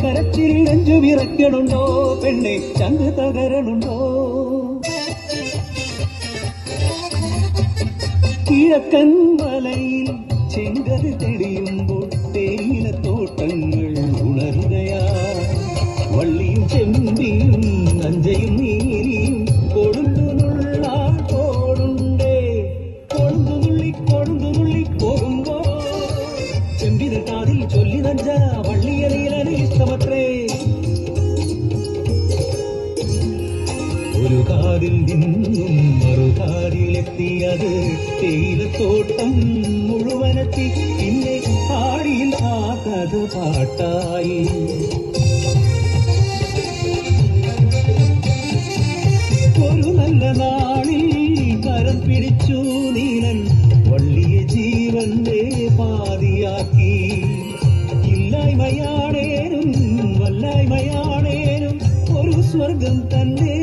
കരച്ചിൽ നെഞ്ചു വിറക്കണുണ്ടോ പെണ്ണെ ചങ്ക് തകരണുണ്ടോ കിഴക്കൻ മലയിൽ ചെങ്കത് തെളിയുമ്പോൾ തേയിലത്തോട്ടങ്ങൾ ഉണരുകയാ വള്ളിയും ചെമ്പിയും നഞ്ചയും നീരിയും കൊടുന്തുനുള്ള കോടുണ്ടേ കൊടുന്തുള്ളി പോകുമ്പോ ചെമ്പിന് കാതിൽ ചൊല്ലി നഞ്ച വള്ളിയലയിലാണ് ഇഷ്ടമത്രേ ഒരു കാതിൽ നിന്നും മറുകാതിലെത്തിയത് തേയിലത്തോട്ടം മുഴുവനെത്തി പിന്നെ പാടിയിൽ ആ കഥ പാട്ടായി ഒരു നല്ല നാളിൽ കരം പിടിച്ചു നീലൻ വള്ളിയെ ജീവന്റെ പാതിയാക്കി ഇല്ലായ്മയാണേനും വല്ലായ്മയാണേനും ഒരു സ്വർഗം തന്നെ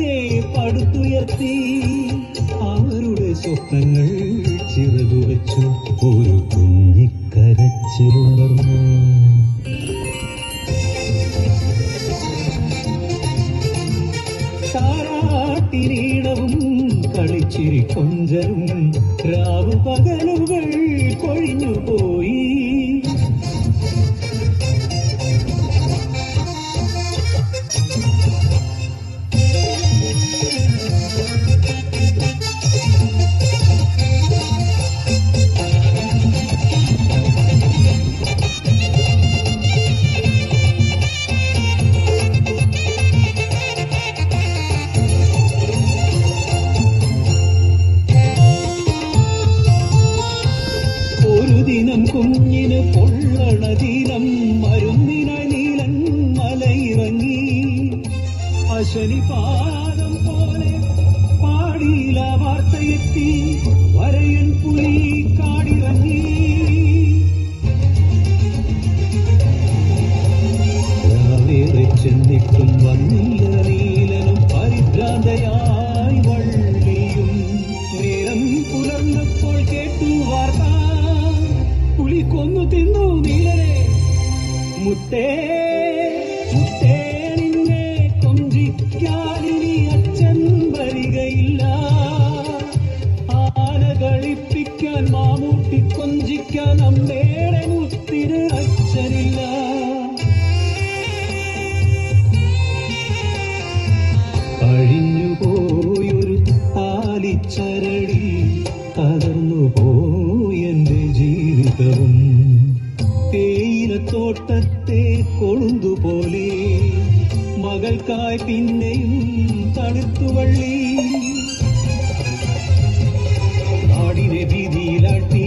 പടുത്തുയർത്തി അവരുടെ സ്വപ്നങ്ങൾ ചിറകുവച്ചു ഒരു കുഞ്ഞിക്കരച്ചിലുണർന്നു താരാട്ടിരീണവും കളിച്ചിരി കൊഞ്ചലും രാവു പകലുകൾ കൊഴിഞ്ഞുപോയി ദിനം കുഞ്ഞിന് പൊള്ളണ ദിനം മരുന്നിനായി നീലൻ മലയിറങ്ങി അശനി പാദം പോലെ പാടിയില വാർത്തയെത്തി വരയൻ പുലി കാടിറങ്ങി രാവേറെ ചെന്നിട്ടും വന്നില്ല നീലനും പരിഭ്രാന്തയായി വള്ളിയും നേരം പുലർന്നപ്പോൾ കേട്ടു വാർത്ത പുലി കൊന്നു തിന്നു നീലനെ മുത്തേ മുത്തേ നിന്നെ കൊഞ്ചിക്കാനിനി അച്ഛൻ വരികയില്ല ആന കളിപ്പിക്കാൻ മാമൂട്ടി കൊഞ്ചിക്കാൻ അമ്മേടെ മുത്തിന് അച്ഛനില്ല അഴിഞ്ഞുപോയൊരു ആലിച്ചരടി തകർന്നുപോയെന്റെ ജീവിതവും തേയിലത്തോട്ടത്തെ കൊളുന്തുപോലെ മകൾക്കായി പിന്നെയും തണുത്തുവള്ളി നാടിനെ ഭീതിയിലാട്ടി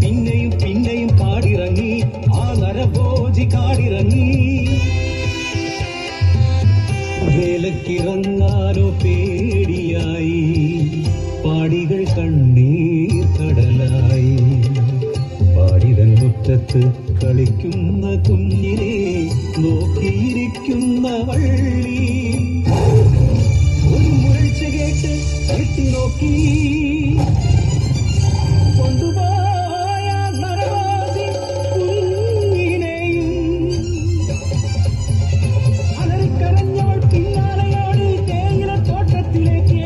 പിന്നെയും പിന്നെയും കാടിറങ്ങി ആ നരഭോജി കാടിറങ്ങി വേലക്കിറങ്ങാനോ പേടിയായി പാടികൾ കണ്ണീർ കടലായി പാടിതൻ മുറ്റത്ത് കളിക്കുന്ന കുഞ്ഞിനെ നോക്കിയിരിക്കുന്ന വള്ളി ഒരു മുരൾച്ച കേട്ട് എട്ടി നോക്കി കൊണ്ടുപോയ നരവാസി കുഞ്ഞിനെയും അലറിക്കരഞ്ഞവൾ പിന്നാലെയാണ് തേയിലത്തോട്ടത്തിലേക്ക്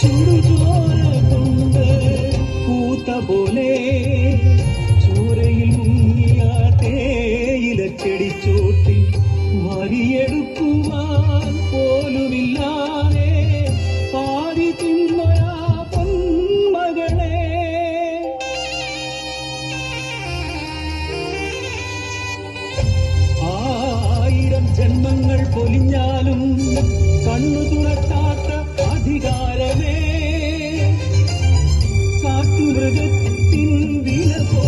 ചുടുചോര കൊണ്ട് പൂത്ത പോലെ ചോരയിൽ മുങ്ങിയ തേയിലച്ചെടിച്ചോട്ടിൽ മരിയെടുക്കുവാൻ പോലുമില്ലാതെ പാതി തിന്നൊരാ പൊന്മകളെ ആയിരം ജന്മങ്ങൾ പൊലിഞ്ഞാലും കണ്ണു തുറക്കാത്ത അധികാരമേ കാട്ടുമൃഗത്തിൻ വില പോ